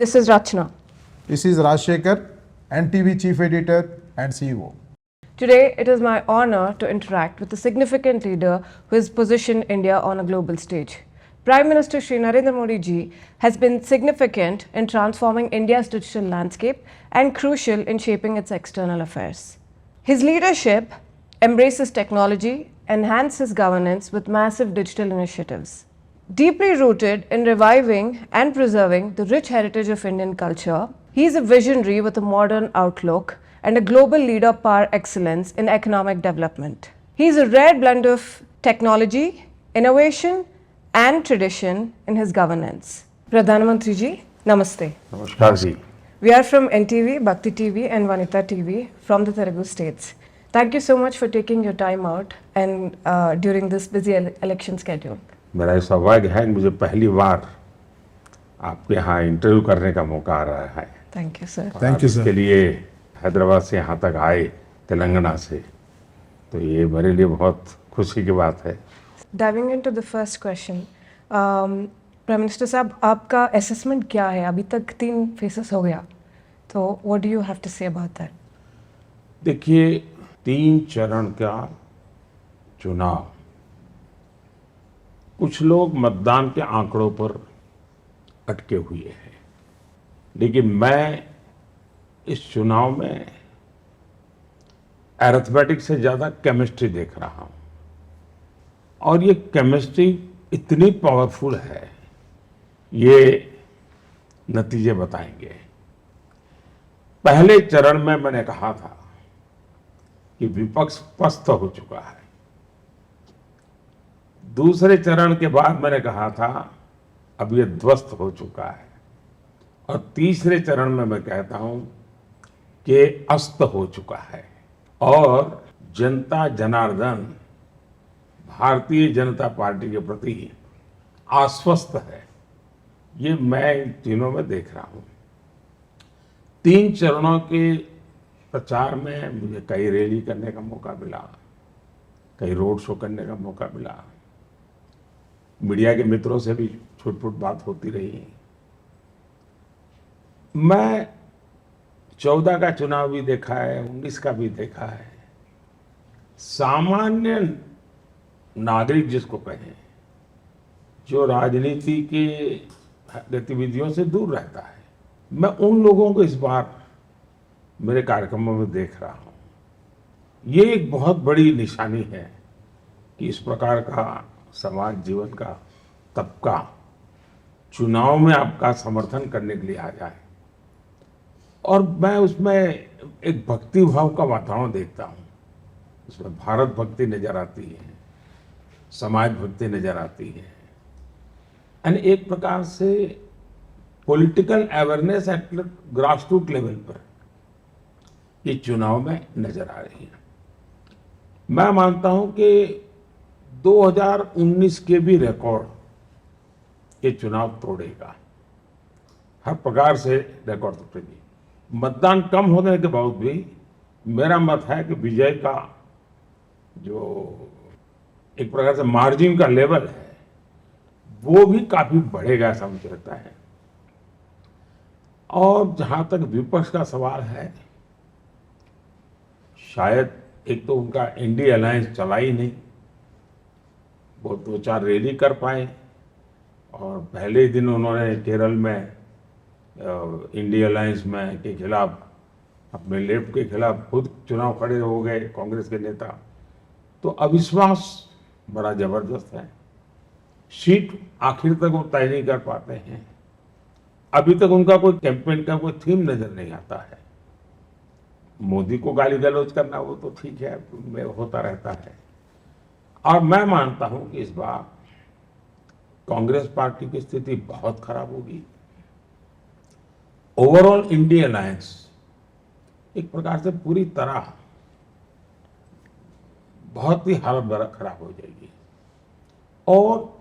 This is Rachna. This is Rajshekhar, NTV Chief Editor and CEO. Today, it is my honor to interact with a significant leader who has positioned India on a global stage. Prime Minister Shri Narendra Modi ji has been significant in transforming India's digital landscape and crucial in shaping its external affairs. His leadership embraces technology, enhances governance with massive digital initiatives. Deeply rooted in reviving and preserving the rich heritage of Indian culture, he is a visionary with a modern outlook and a global leader par excellence in economic development. He is a rare blend of technology, innovation, and tradition in his governance. Pradhan Mantri ji, Namaste. नमस्कार जी। We are from NTV, Bhakti TV, and Vanita TV from the Telugu states. Thank you so much for taking your time out and during this busy election schedule. मेरा ये सौभाग्य है कि मुझे पहली बार आपके यहाँ इंटरव्यू करने का मौका आ रहा है। Thank you, sir. Thank you, sir. इसके लिए हैदराबाद से यहाँ तक आए, तेलंगाना से, तो ये मेरे लिए बहुत खुशी की बात है। Diving into the first question, prime minister साहब, आपका असेसमेंट क्या है? अभी तक 3 फेसेस हो गया, तो what do you have to say about that? देखिए, 3 चरण का चुनाव, कुछ लोग मतदान के आंकड़ों पर अटके हुए हैं, लेकिन मैं इस चुनाव में अरिथमेटिक से ज़्यादा केमिस्ट्री देख रहा हूँ, और ये केमिस्ट्री इतनी पावरफुल है, ये नतीजे बताएंगे। पहले चरण में मैंने कहा था कि विपक्ष पस्त हो चुका है। दूसरे चरण के बाद मैंने कहा था अब ये ध्वस्त हो चुका है, और तीसरे चरण में मैं कहता हूं कि अस्त हो चुका है, और जनता जनार्दन भारतीय जनता पार्टी के प्रति आश्वस्त है। ये मैं इन तीनों में देख रहा हूं। 3 चरणों के प्रचार में मुझे कई रैली करने का मौका मिला, कई रोड शो करने का मौका मिला, मीडिया के मित्रों से भी छुट-फुट बात होती रही। मैं 14 का चुनाव भी देखा है, 19 का भी देखा है। सामान्य नागरिक जिसको कहें, जो राजनीति के गतिविधियों से दूर रहता है, मैं उन लोगों को इस बार मेरे कार्यक्रमों में देख रहा हूं। ये एक बहुत बड़ी निशानी है कि इस प्रकार का समाज जीवन का तबका चुनाव में आपका समर्थन करने के लिए आ जाए, और मैं उसमें एक भक्ति भाव का वातावरण देखता हूं। उसमें भारत भक्ति नजर आती है, समाज भक्ति नजर आती है, यानी एक प्रकार से political awareness at grassroot level पर ये चुनाव में नजर आ रही है। मैं मानता हूं कि 2019 के भी रिकॉर्ड ये चुनाव तोड़ेगा, हर प्रकार से रिकॉर्ड तोड़ेगी। मतदान कम होने के बावजूद भी मेरा मत है कि विजय का जो एक प्रकार से मार्जिन का लेवल है वो भी काफी बढ़ेगा, ऐसा मुझे लगता है। और जहां तक विपक्ष का सवाल है, शायद एक तो उनका इंडी अलायंस चला ही नहीं, वो 2-4 रैली कर पाए, और पहले ही दिन उन्होंने केरल में इंडी अलायंस में के खिलाफ, अपने लेफ्ट के खिलाफ खुद चुनाव खड़े हो गए कांग्रेस के नेता। तो अविश्वास बड़ा जबरदस्त है। सीट आखिर तक वो तय नहीं कर पाते हैं। अभी तक उनका कोई कैंपेन का कोई थीम नजर नहीं आता है। मोदी को गाली गलौज करना वो तो ठीक है, में होता रहता है। और मैं मानता हूं कि इस बार कांग्रेस पार्टी की स्थिति बहुत खराब होगी। ओवरऑल इंडिया अलायंस एक प्रकार से पूरी तरह बहुत ही हालत खराब हो जाएगी, और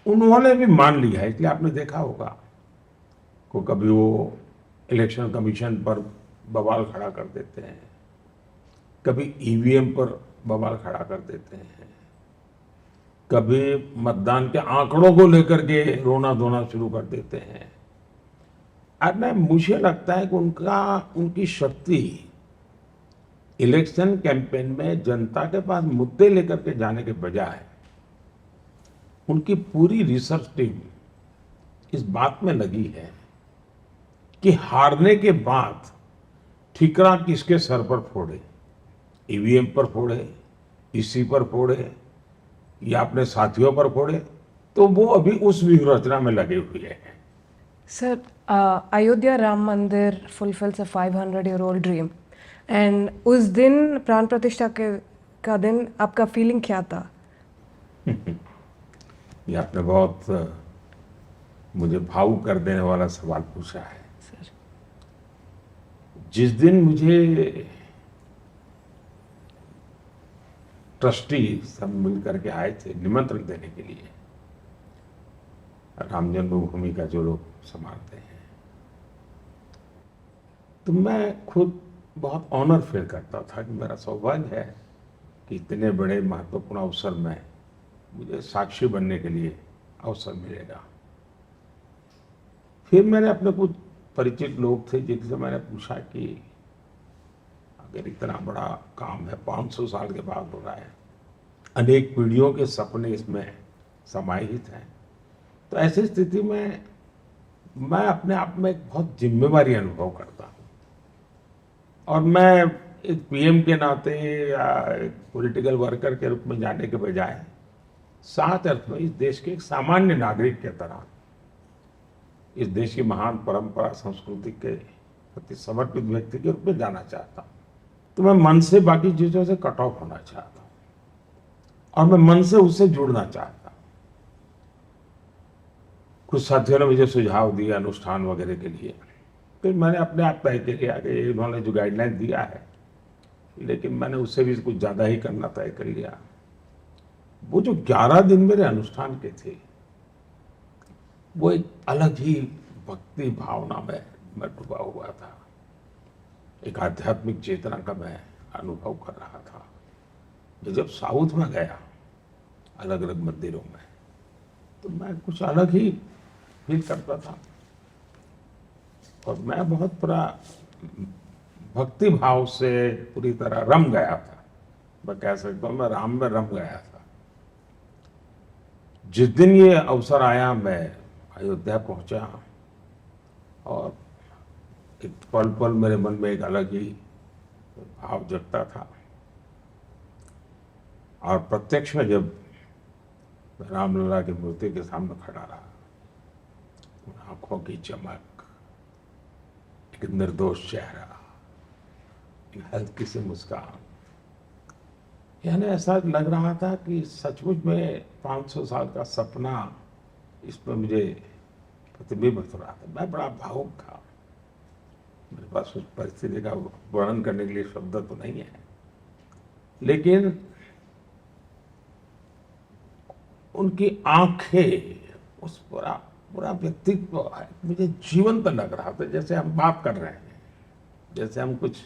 उन्होंने भी मान लिया है। इसलिए आपने देखा होगा को कभी वो इलेक्शन कमीशन पर बवाल खड़ा कर देते हैं, कभी ईवीएम पर बवाल खड़ा कर देते हैं, कभी मतदान के आंकड़ों को लेकर के रोना धोना शुरू कर देते हैं। और ना मुझे लगता है कि उनकी शक्ति इलेक्शन कैंपेन में जनता के पास मुद्दे लेकर के जाने के बजाय उनकी पूरी रिसर्च टीम इस बात में लगी है कि हारने के बाद ठिकरा किसके सर पर फोड़े, ईवीएम पर फोड़े, इसी पर फोड़े या अपने साथियों पर फोड़े। तो वो अभी उस व्यूह रचना में लगे हुए हैं। Sir, Ayodhya Ram Mandir fulfills a 500-year-old dream. And उस दिन प्राण प्रतिष्ठा का दिन आपका फीलिंग क्या था? ये आपने बहुत मुझे भावुक कर देने वाला सवाल पूछा है। सर, जिस दिन मुझे ट्रस्टी सब मिल करके आए थे निमंत्रण देने के लिए, राम जन्मभूमि का जो लोग संभालते हैं, तो मैं खुद बहुत ऑनर फील करता था कि मेरा सौभाग्य है कि इतने बड़े महत्वपूर्ण अवसर में मुझे साक्षी बनने के लिए अवसर मिलेगा। फिर मैंने अपने कुछ परिचित लोग थे जिनसे मैंने पूछा कि अगर इतना बड़ा काम है, 500 साल के बाद हो रहा है, अनेक पीढ़ियों के सपने इसमें समाहित हैं, तो ऐसी स्थिति में मैं अपने आप में एक बहुत जिम्मेवारी अनुभव करता हूँ। और मैं एक पीएम के नाते या एक पॉलिटिकल वर्कर के रूप में जाने के बजाय साथ अर्थ में इस देश के एक सामान्य नागरिक के तरह इस देश की महान परंपरा संस्कृति के प्रति समर्पित व्यक्ति के रूप में जाना चाहता हूँ। तो मैं मन से बाकी चीज़ों से कट ऑफ होना चाहता हूँ और मैं मन से उससे जुड़ना चाहता हूँ। कुछ साथियों ने मुझे सुझाव दिया अनुष्ठान वगैरह के लिए, फिर मैंने अपने आप तय किया कि इन्होंने जो गाइडलाइन दिया है, लेकिन मैंने उससे भी कुछ ज़्यादा ही करना तय कर लिया। वो जो 11 दिन मेरे अनुष्ठान के थे, वो एक अलग ही भक्ति भावना में मैं डूबा हुआ था। एक आध्यात्मिक चेतना का मैं अनुभव कर रहा था। मैं जब साउथ में गया अलग अलग मंदिरों में, तो मैं कुछ अलग ही फील करता था और मैं बहुत पूरा भक्ति भाव से पूरी तरह रम गया था। मैं कह सकता हूँ मैं राम में रम गया था। जिस दिन ये अवसर आया, मैं अयोध्या पहुंचा और एक पल पल मेरे मन में एक अलग ही भाव जगता था। और प्रत्यक्ष में जब रामलला की मूर्ति के सामने खड़ा रहा, उन आंखों की चमक, एक निर्दोष चेहरा, एक हल्की सी मुस्कान, यानी ऐसा लग रहा था कि सचमुच में 500 साल का सपना इसमें मुझे प्रतिबिंबित हो रहा था। मैं बड़ा भावुक था। मेरे पास उस परिस्थिति का वर्णन करने के लिए शब्द तो नहीं है, लेकिन उनकी आंखें, उस पूरा व्यक्तित्व मुझे जीवंत लग रहा था। जैसे हम बात कर रहे हैं, जैसे हम कुछ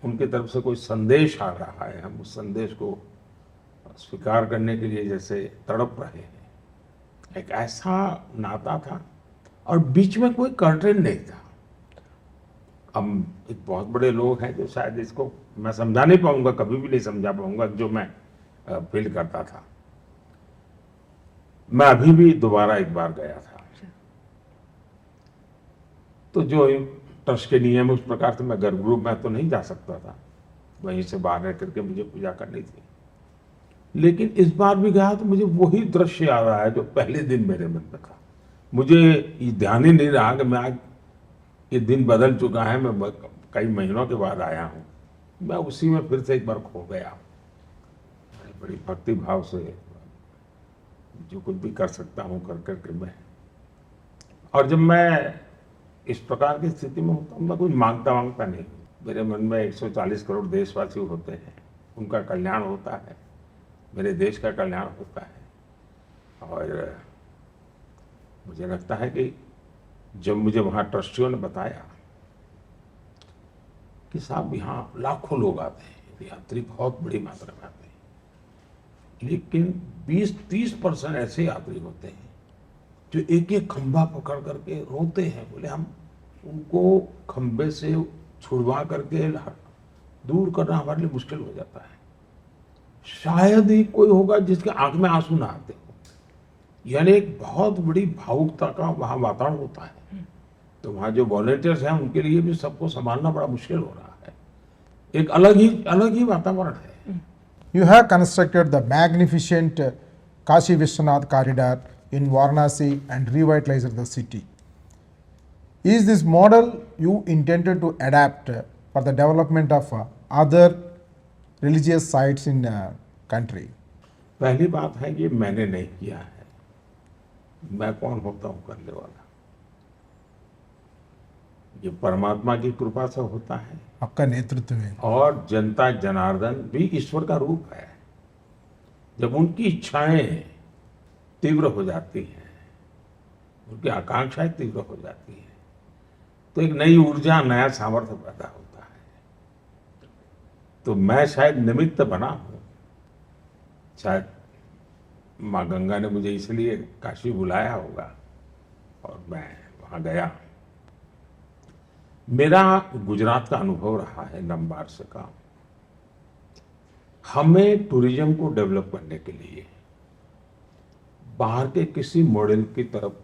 उनकी तरफ से कोई संदेश आ रहा है, हम उस संदेश को स्वीकार करने के लिए जैसे तड़प रहे हैं। एक ऐसा नाता था और बीच में कोई कर्टेन नहीं था। हम एक बहुत बड़े लोग हैं जो शायद इसको मैं समझा नहीं पाऊंगा, कभी भी नहीं समझा पाऊंगा जो मैं फील करता था। मैं अभी भी दोबारा एक बार गया था, तो जो ट्रस्ट के नियम उस प्रकार से मैं गर्भगृह में तो नहीं जा सकता था, वहीं से बाहर रह करके मुझे पूजा करनी थी। लेकिन इस बार भी गया तो मुझे वही दृश्य आ रहा है जो पहले दिन मेरे मन में था। मुझे ये ध्यान ही नहीं रहा कि मैं आज ये दिन बदल चुका है, मैं कई महीनों के बाद आया हूँ। मैं उसी में फिर से एक बार खो गया। बड़ी भक्ति भाव से जो कुछ भी कर सकता हूँ कर करके मैं, और जब मैं इस प्रकार की स्थिति में होता हूँ, मैं कुछ मांगता नहीं। मेरे मन में 140 करोड़ देशवासी होते हैं, उनका कल्याण होता है, मेरे देश का कल्याण होता है। और मुझे लगता है कि जब मुझे वहाँ ट्रस्टियों ने बताया कि साहब यहाँ लाखों लोग आते हैं, यात्री बहुत बड़ी मात्रा में आते हैं, लेकिन 20-30% ऐसे यात्री होते हैं जो एक एक खंभा पकड़ करके रोते हैं। बोले हम उनको खंबे से छुड़वा करके दूर करना हमारे लिए मुश्किल हो जाता है। शायद ही कोई होगा जिसके आंख में आंसू ना आते हो, यानी एक बहुत बड़ी भावुकता का वहाँ वातावरण होता है। तो वहाँ जो वॉलंटियर्स हैं उनके लिए भी सबको संभालना बड़ा मुश्किल हो रहा है। एक अलग ही वातावरण है। You have constructed the magnificent Kashi Vishwanath corridor in Varanasi and revitalized the city. Is this model you intended to adapt for the development of other religious sites in country? पहली बात है कि मैंने नहीं किया है, मैं कौन होता हूँ करने वाला। ये परमात्मा की कृपा से होता है आपका नेतृत्व है। और जनता जनार्दन भी ईश्वर का रूप है। जब उनकी इच्छाएं तीव्र हो जाती हैं, उनकी आकांक्षाएं तीव्र हो जाती हैं, तो एक नई ऊर्जा, नया सामर्थ्य पैदा होता है। तो मैं शायद निमित्त बना हूं, शायद माँ गंगा ने मुझे इसलिए काशी बुलाया होगा और मैं वहां गया। मेरा गुजरात का अनुभव रहा है लंबा अरसे का। हमें टूरिज्म को डेवलप करने के लिए बाहर के किसी मॉडल की तरफ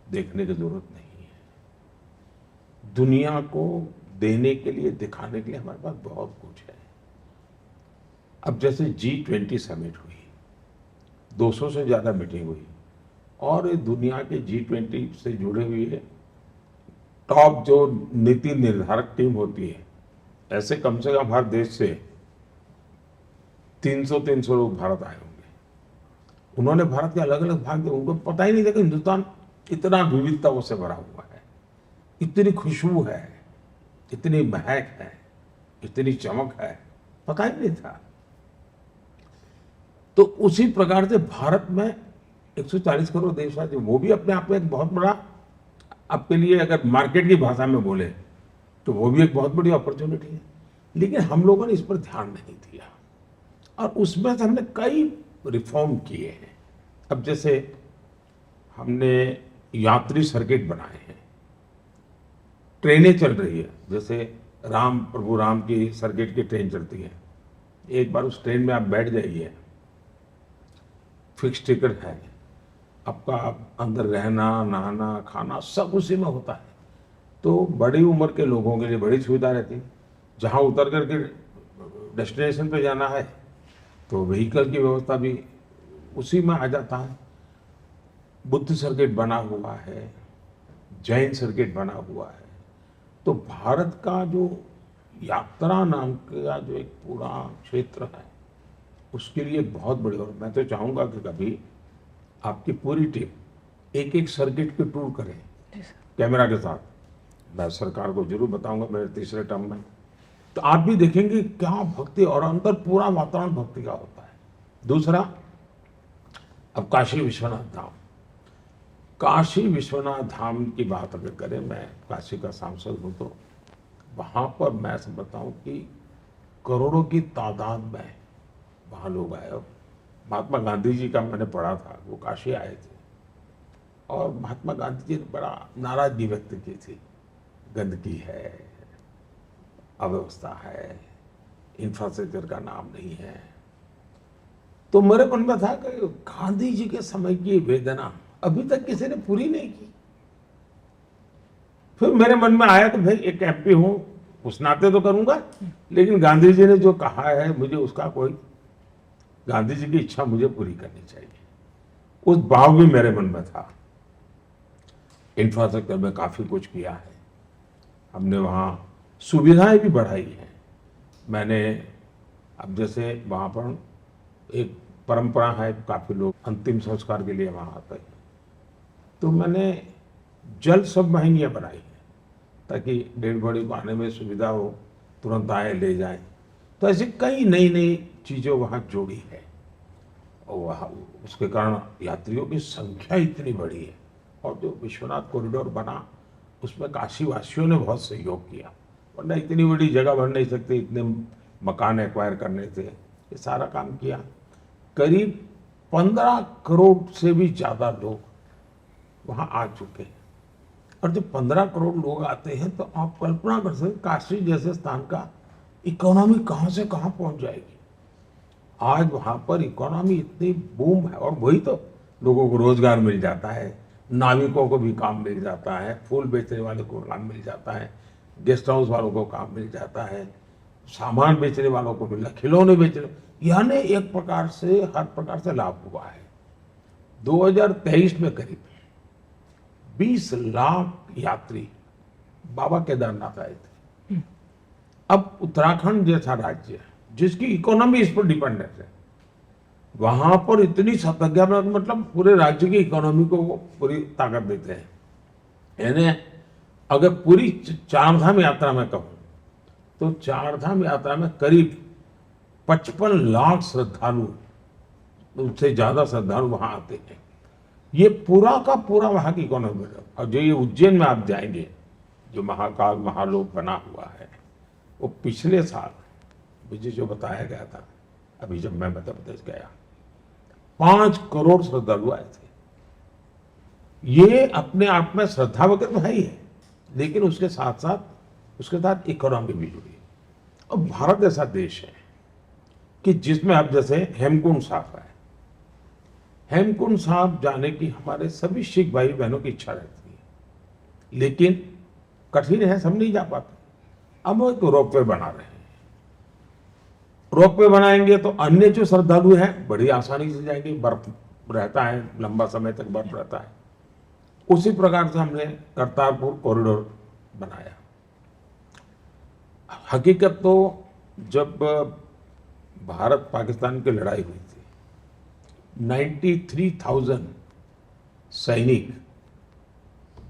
देखने की जरूरत नहीं है। दुनिया को देने के लिए, दिखाने के लिए हमारे पास बहुत कुछ है। अब जैसे G20 समिट हुई, 200 से ज्यादा मीटिंग हुई और दुनिया के G20 से जुड़े हुए टॉप जो नीति निर्धारक टीम होती है, ऐसे कम से कम हर देश से 300 लोग भारत आए होंगे। उन्होंने भारत के अलग अलग भाग, उनको पता ही नहीं था कि हिंदुस्तान इतना विविधताओं से भरा हुआ है, इतनी खुशबू है, इतनी महक है, इतनी चमक है, पता ही नहीं था। तो उसी प्रकार से भारत में 140 करोड़ देशवासी, वो भी अपने आप में एक बहुत बड़ा, आपके लिए अगर मार्केट की भाषा में बोले तो वो भी एक बहुत बड़ी अपॉर्चुनिटी है। लेकिन हम लोगों ने इस पर ध्यान नहीं दिया और उसमें से हमने कई रिफॉर्म किए हैं। अब जैसे हमने यात्री सर्किट बनाए हैं, ट्रेनें चल रही है, जैसे प्रभु राम की सर्किट की ट्रेन चलती है। एक बार उस ट्रेन में आप बैठ जाइए, फिक्स टिकट है, आपका अंदर रहना, नहाना, खाना सब उसी में होता है। तो बड़ी उम्र के लोगों के लिए बड़ी सुविधा रहती है। जहाँ उतर करके डेस्टिनेशन पे जाना है तो व्हीकल की व्यवस्था भी उसी में आ जाता है। बुद्ध सर्किट बना हुआ है, जैन सर्किट बना हुआ है। तो भारत का जो यात्रा नाम का जो एक पूरा क्षेत्र है, उसके लिए बहुत बड़ी, और मैं तो चाहूँगा कि कभी आपकी पूरी टीम एक सर्किट की टूर करें कैमरा के साथ। मैं सरकार को जरूर बताऊंगा मेरे तीसरे टर्म में, तो आप भी देखेंगे क्या भक्ति, और अंदर पूरा वातावरण भक्ति का होता है। दूसरा, अब काशी विश्वनाथ धाम, काशी विश्वनाथ धाम की बात अगर करें, मैं काशी का सांसद हूँ, तो वहाँ पर मैं समझता हूँ कि करोड़ों की तादाद में वहाँ लोग आए। महात्मा गांधी जी का मैंने पढ़ा था, वो काशी आए थे और महात्मा गांधी जी ने बड़ा नाराजगी व्यक्त की थी। गंदगी है, अव्यवस्था है, इंफ्रास्ट्रक्चर का नाम नहीं है। तो मेरे मन में था कि गांधी जी के समय की वेदना अभी तक किसी ने पूरी नहीं की। फिर मेरे मन में आया कि भाई एक एमपी हूं, उस नाते तो करूंगा, लेकिन गांधी जी ने जो कहा है मुझे उसका कोई, गांधी जी की इच्छा मुझे पूरी करनी चाहिए। उस भाव भी मेरे मन में था। इंफ्रास्ट्रक्चर में काफी कुछ किया है हमने, वहाँ सुविधाएं भी बढ़ाई हैं मैंने। अब जैसे वहाँ पर एक परंपरा है, काफी लोग अंतिम संस्कार के लिए वहाँ आते हैं, तो मैंने जल सब वाहिनियाँ बनाई हैं ताकि डेड बॉडी को आने में सुविधा हो, तुरंत आए ले जाएं। तो ऐसी कई नई नई चीज़ें वहाँ जोड़ी है और वहाँ उसके कारण यात्रियों की संख्या इतनी बढ़ी है। और जो विश्वनाथ कॉरिडोर बना, उसमें काशी वासियों ने बहुत सहयोग किया, वरना इतनी बड़ी जगह बन नहीं सकती, इतने मकान एक्वायर करने थे, ये सारा काम किया। करीब 15 करोड़ से भी ज़्यादा लोग वहाँ आ चुके हैं। और जब 15 करोड़ लोग आते हैं तो आप कल्पना कर सकते काशी जैसे स्थान का इकोनॉमी कहाँ से कहाँ पहुंच जाएगी। आज वहाँ पर इकोनॉमी इतनी बूम है और वही तो लोगों को रोजगार मिल जाता है, नाविकों को भी काम मिल जाता है, फूल बेचने वाले को काम मिल जाता है, गेस्ट हाउस वालों को काम मिल जाता है, सामान बेचने वालों को मिल, खिलौने बेचने, यानी एक प्रकार से हर प्रकार से लाभ हुआ है। 2023 में करीब 20 लाख यात्री बाबा केदारनाथ आए थे। अब उत्तराखंड जैसा राज्य जिसकी इकोनॉमी इस पर डिपेंडेंट है, वहां पर इतनी सतर्कता, मतलब पूरे राज्य की इकोनॉमी को वो पूरी ताकत देते हैं। यानी अगर पूरी चारधाम यात्रा में कहूं तो चारधाम यात्रा में करीब 55 लाख श्रद्धालु, उससे ज्यादा श्रद्धालु वहां आते हैं। ये पूरा का पूरा वहां की इकोनॉमी है। और जो ये उज्जैन में आप जाएंगे, जो महाकाल महालोक बना हुआ है, वो पिछले साल मुझे जो बताया गया था, अभी जब मैं मध्य प्रदेश गया, 5 करोड़ श्रद्धालु आए थे। ये अपने आप में श्रद्धा वगैरह तो है ही है, लेकिन उसके साथ इकोनॉमी भी जुड़ी है। और भारत ऐसा देश है कि जिसमें अब जैसे हेमकुंड साहब है, हेमकुंड साहब जाने की हमारे सभी सिख भाई बहनों की इच्छा रहती है, लेकिन कठिन है, सब नहीं जा पाते। अब वो एक रोपवे बना रहे हैं। रोपवे बनाएंगे तो अन्य जो श्रद्धालु हैं बड़ी आसानी से जाएंगे, बर्फ रहता है, लंबा समय तक बर्फ रहता है। उसी प्रकार से हमने करतारपुर कॉरिडोर बनाया। हकीकत तो जब भारत पाकिस्तान की लड़ाई हुई थी, 93,000 सैनिक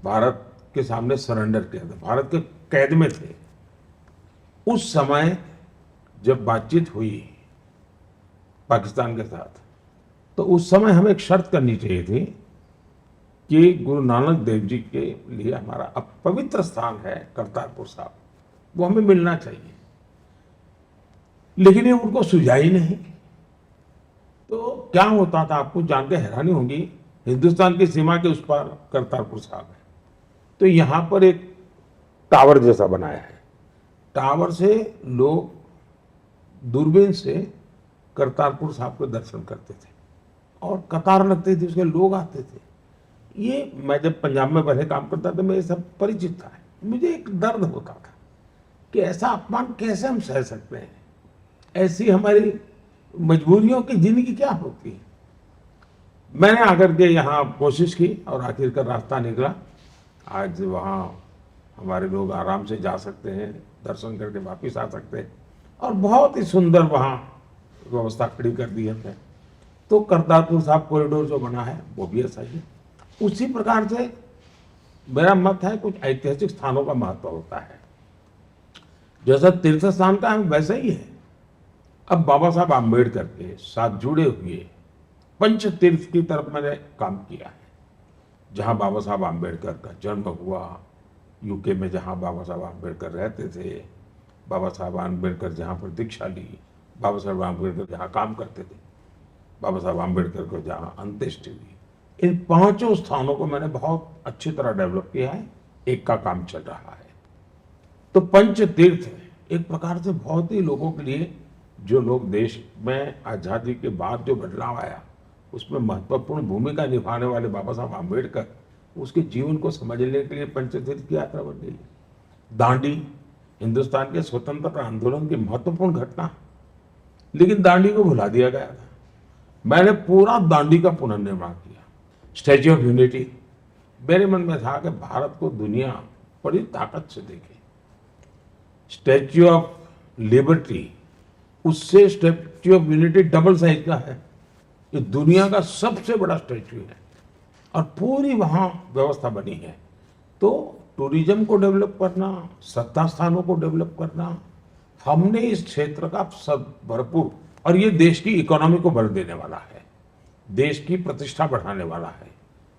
भारत के सामने सरेंडर किया था, भारत के कैद में थे। उस समय जब बातचीत हुई पाकिस्तान के साथ, तो उस समय हमें एक शर्त करनी चाहिए थी कि गुरु नानक देव जी के लिए हमारा अब पवित्र स्थान है करतारपुर साहब, वो हमें मिलना चाहिए। लेकिन ये उनको सुझा ही नहीं। तो क्या होता था, आपको जान के हैरानी होगी, हिंदुस्तान की सीमा के उस पार करतारपुर साहब है, तो यहां पर एक टावर जैसा बनाया है। टावर से लोग दूरबीन से करतारपुर साहब के दर्शन करते थे और कतार लगती थी, उसके लोग आते थे। ये मैं जब पंजाब में पहले काम करता था, मेरे सब परिचित था। मुझे एक दर्द होता था कि ऐसा अपमान कैसे हम सह सकते हैं, ऐसी हमारी मजबूरियों की जिंदगी क्या होती है। मैंने आकर के यहाँ कोशिश की और आखिरकार रास्ता निकला। आज वहाँ हमारे लोग आराम से जा सकते हैं, दर्शन करके वापस आ सकते हैं, और बहुत ही सुंदर वहाँ व्यवस्था खड़ी कर दी है। तो करतारपुर साहब कॉरिडोर जो बना है वो भी ऐसा ही है। उसी प्रकार से मेरा मत है, कुछ ऐतिहासिक स्थानों का महत्व होता है। जैसा तीर्थ स्थान का है वैसा ही है। अब बाबा साहब आम्बेडकर के साथ जुड़े हुए पंच तीर्थ की तरफ मैंने काम किया है, जहाँ बाबा साहब आम्बेडकर का जन्म हुआ, यूके में जहाँ बाबा साहब आम्बेडकर रहते थे, बाबा साहब आम्बेडकर जहाँ पर दीक्षा ली, बाबा साहब आम्बेडकर जहाँ काम करते थे, बाबा साहब आम्बेडकर को जहाँ अंत्येष्टि हुई, इन 5 स्थानों को मैंने बहुत अच्छी तरह डेवलप किया है। एक का काम चल रहा है। तो पंच तीर्थ एक प्रकार से बहुत ही लोगों के लिए, जो लोग देश में आज़ादी के बाद जो बदलाव आया उसमें महत्वपूर्ण भूमिका निभाने वाले बाबा साहब आम्बेडकर, उसके जीवन को समझने के लिए पंचतीर्थ की यात्रा बन गई है। दांडी हिंदुस्तान के स्वतंत्रता आंदोलन की महत्वपूर्ण घटना, लेकिन दांडी को भुला दिया गया था। मैंने पूरा दांडी का पुनर्निर्माण किया। स्टैच्यू ऑफ यूनिटी, मेरे मन में था कि भारत को दुनिया बड़ी ताकत से देखे। स्टैच्यू ऑफ लिबर्टी, उससे statue of unity double size का है। ये दुनिया का सबसे बड़ा स्टैच्यू है और पूरी वहाँ व्यवस्था बनी है। तो टूरिज्म को डेवलप करना, सत्ता स्थानों को डेवलप करना, हमने इस क्षेत्र का सब भरपूर, और ये देश की इकोनॉमी को बढ़ देने वाला है, देश की प्रतिष्ठा बढ़ाने वाला है,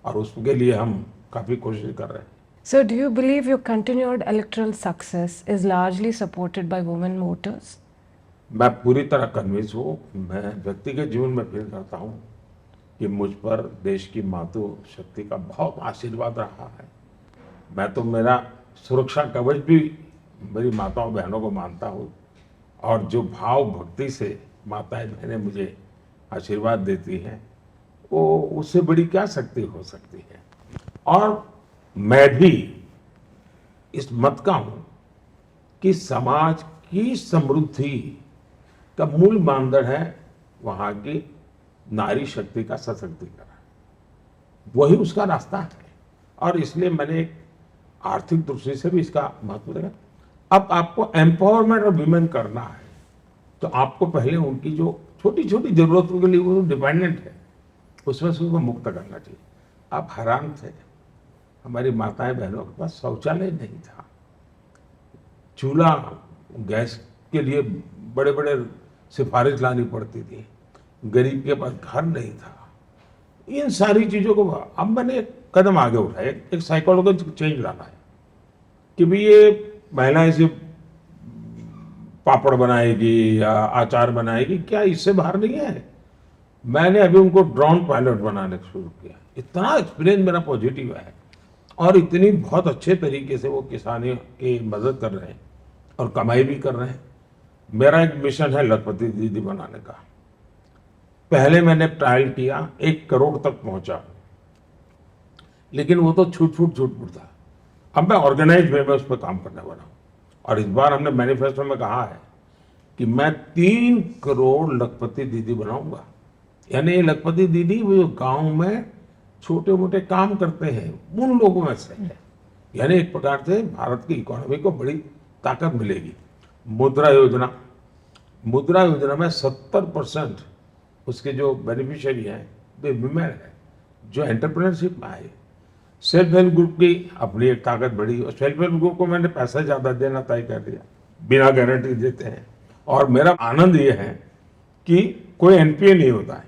और उसके लिए हम काफ़ी कोशिश कर रहे हैं। So, do you believe your continued electoral success is largely supported by women voters? मैं पूरी तरह कन्विंस हूँ। मैं व्यक्तिगत जीवन में फील करता हूँ कि मुझ पर देश की मातृ शक्ति का बहुत आशीर्वाद रहा है। मैं तो मेरा सुरक्षा कवच भी मेरी माताओं बहनों को मानता हूँ, और जो भाव भक्ति से माताएं बहनें मुझे आशीर्वाद देती हैं, वो उससे बड़ी क्या शक्ति हो सकती है। और मैं भी इस मत का हूँ कि समाज की समृद्धि का मूल मानदंड है वहाँ की नारी शक्ति का सशक्तिकरण, वही उसका रास्ता है। और इसलिए मैंने एक आर्थिक दृष्टि से भी इसका महत्व देखा। अब आपको एम्पावरमेंट ऑफ विमेन करना है तो आपको पहले उनकी जो छोटी छोटी जरूरतों के लिए वो डिपेंडेंट है उसमें से उनको मुक्त करना चाहिए। आप हैरान थे, हमारी माताएं बहनों के पास शौचालय नहीं था, चूल्हा गैस के लिए बड़े बड़े सिफारिश लानी पड़ती थी, गरीब के पास घर नहीं था। इन सारी चीज़ों को अब मैंने एक कदम आगे उठाया, एक साइकोलॉजिकल चेंज लाना है कि भाई ये महिलाएं सिर्फ पापड़ बनाएगी या अचार बनाएगी, क्या इससे बाहर नहीं है। मैंने अभी उनको ड्रोन पायलट बनाने शुरू किया। इतना एक्सपीरियंस मेरा पॉजिटिव है और इतनी बहुत अच्छे तरीके से वो किसानी की मदद कर रहे हैं और कमाई भी कर रहे हैं। मेरा एक मिशन है लखपति दीदी बनाने का। पहले मैंने ट्रायल किया, 1 करोड़ तक पहुंचा, लेकिन वो तो छूट था। अब मैं ऑर्गेनाइज वे में उस पर काम करने वाला हूँ और इस बार हमने मैनिफेस्टो में कहा है कि मैं 3 करोड़ लखपति दीदी बनाऊंगा। यानी ये लखपति दीदी वो गांव में छोटे मोटे काम करते हैं उन लोगों में से है। यानी एक प्रकार से भारत की इकोनॉमी को बड़ी ताकत मिलेगी। मुद्रा योजना में 70% उसके जो बेनिफिशियरी हैं वे विमेन है जो एंटरप्रेन्योरशिप में आए। सेल्फ हेल्प ग्रुप की अपनी एक ताकत बढ़ी और सेल्फ हेल्प ग्रुप को मैंने पैसा ज़्यादा देना तय कर दिया, बिना गारंटी देते हैं। और मेरा आनंद ये है कि कोई एनपीए नहीं होता है,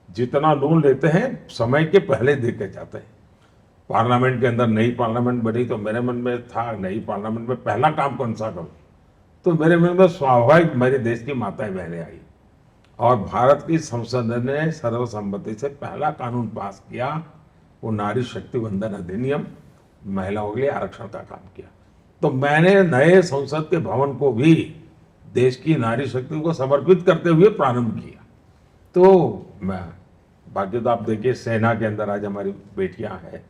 जितना लोन लेते हैं समय के पहले दे के जाते हैं। पार्लियामेंट के अंदर नई पार्लियामेंट बनी तो मेरे मन में था नई पार्लियामेंट में पहला काम कौन सा करूं, तो मेरे मन में स्वाभाविक मेरे देश की माताएं बहनें आई और भारत की संसद ने सर्वसम्मति से पहला कानून पास किया, वो नारी शक्ति वंदन अधिनियम, महिलाओं के लिए आरक्षण का काम किया। तो मैंने नए संसद के भवन को भी देश की नारी शक्ति को समर्पित करते हुए प्रारंभ किया। तो मैं बाकी तो आप देखिए, सेना के अंदर आज हमारी बेटियां हैं,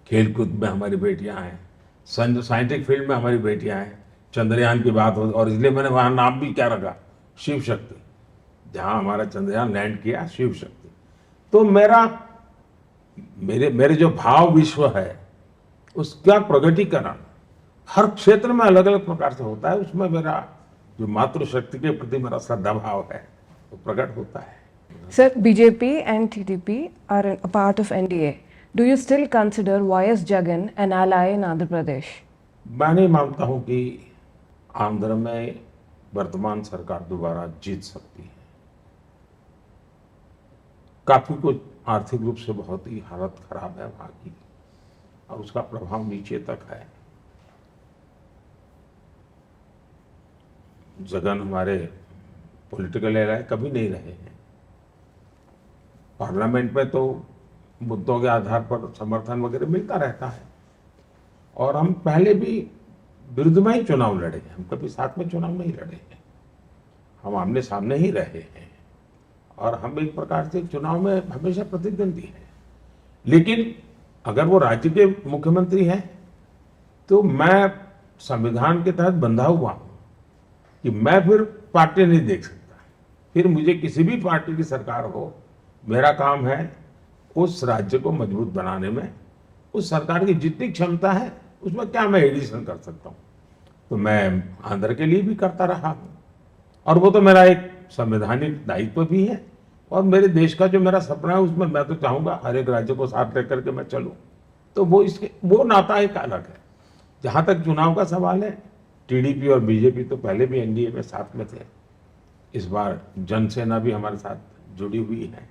खेलकूद में हमारी बेटियां हैं, साइंटिफिक फील्ड में हमारी बेटियां हैं। चंद्रयान की बात हो और इसलिए मैंने वहाँ नाम भी क्या रखा, शिव शक्ति, जहाँ हमारा चंद्रयान लैंड किया शिव शक्ति। तो मेरे जो भाव विश्व है उसका प्रगटीकरण हर क्षेत्र में अलग अलग प्रकार से होता है। उसमें मेरा जो मातृशक्ति के प्रति मेरा श्रद्धा भाव है वो प्रकट होता है। Sir, BJP and TDP are a part of NDA. Do you still consider YS Jagan an ally in Andhra Pradesh? मैं नहीं मानता हूँ कि आंध्र में वर्तमान सरकार दोबारा जीत सकती है। काफी कुछ आर्थिक रूप से बहुत ही हालत खराब है वहाँ की और उसका प्रभाव नीचे तक है। जगन हमारे पॉलिटिकल एलाय कभी नहीं रहे हैं। पार्लियामेंट में तो मुद्दों के आधार पर समर्थन वगैरह मिलता रहता है और हम पहले भी विरुद्ध में ही चुनाव लड़े हैं, हम कभी साथ में चुनाव नहीं लड़े हैं, हम आमने सामने ही रहे हैं और हम एक प्रकार से चुनाव में हमेशा प्रतिद्वंदी हैं। लेकिन अगर वो राज्य के मुख्यमंत्री हैं तो मैं संविधान के तहत बंधा हुआ हूँ कि मैं फिर पार्टी नहीं देख सकता, फिर मुझे किसी भी पार्टी की सरकार हो, मेरा काम है उस राज्य को मजबूत बनाने में, उस सरकार की जितनी क्षमता है उसमें क्या मैं एडिशन कर सकता हूँ। तो मैं आंध्र के लिए भी करता रहा हूँ और वो तो मेरा एक संवैधानिक दायित्व भी है और मेरे देश का जो मेरा सपना है उसमें मैं तो चाहूँगा हर एक राज्य को साथ लेकर के मैं चलूँ। तो वो नाता एक अलग है। जहाँ तक चुनाव का सवाल है, टीडीपी और बीजेपी तो पहले भी एनडीए में साथ में थे, इस बार जनसेना भी हमारे साथ जुड़ी हुई है।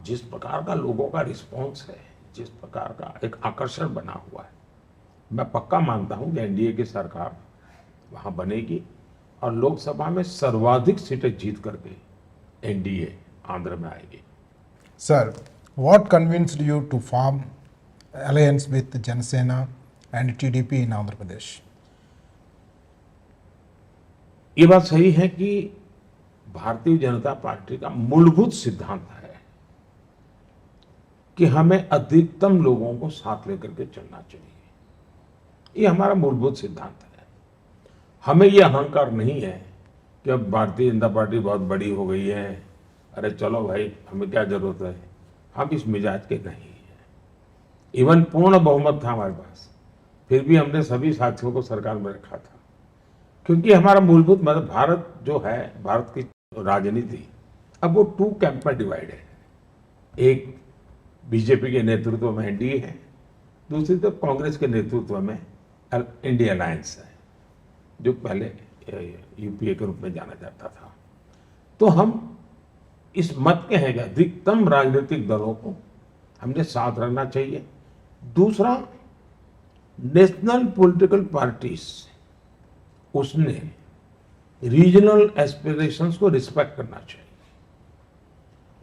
जिस प्रकार का लोगों का रिस्पॉन्स है, जिस प्रकार का एक आकर्षण बना हुआ है, मैं पक्का मानता हूं कि एनडीए की सरकार वहां बनेगी और लोकसभा में सर्वाधिक सीटें जीत करके एनडीए आंध्र में आएगी। Sir, what convinced you to form alliance with Jana Sena and TDP in Andhra Pradesh? ये बात सही है कि भारतीय जनता पार्टी का मूलभूत सिद्धांत है कि हमें अधिकतम लोगों को साथ लेकर के चलना चाहिए। ये हमारा मूलभूत सिद्धांत है। हमें ये अहंकार नहीं है कि अब भारतीय जनता पार्टी बहुत बड़ी हो गई है, अरे चलो भाई हमें क्या जरूरत है। हम इस मिजाज के नहीं हैं। इवन पूर्ण बहुमत था हमारे पास, फिर भी हमने सभी साथियों को सरकार में रखा था, क्योंकि हमारा मूलभूत मतलब भारत जो है, भारत की राजनीति अब वो 2 कैंप में डिवाइड है। एक बीजेपी के नेतृत्व में एनडीए है, दूसरी तो कांग्रेस के नेतृत्व में इंडिया अलायंस है, जो पहले यूपीए के रूप में जाना जाता था। तो हम इस मत के हैं कि अधिकतम राजनीतिक दलों को हमने साथ रखना चाहिए। दूसरा, नेशनल पॉलिटिकल पार्टीज उसने रीजनल एस्पिरेशंस को रिस्पेक्ट करना चाहिए,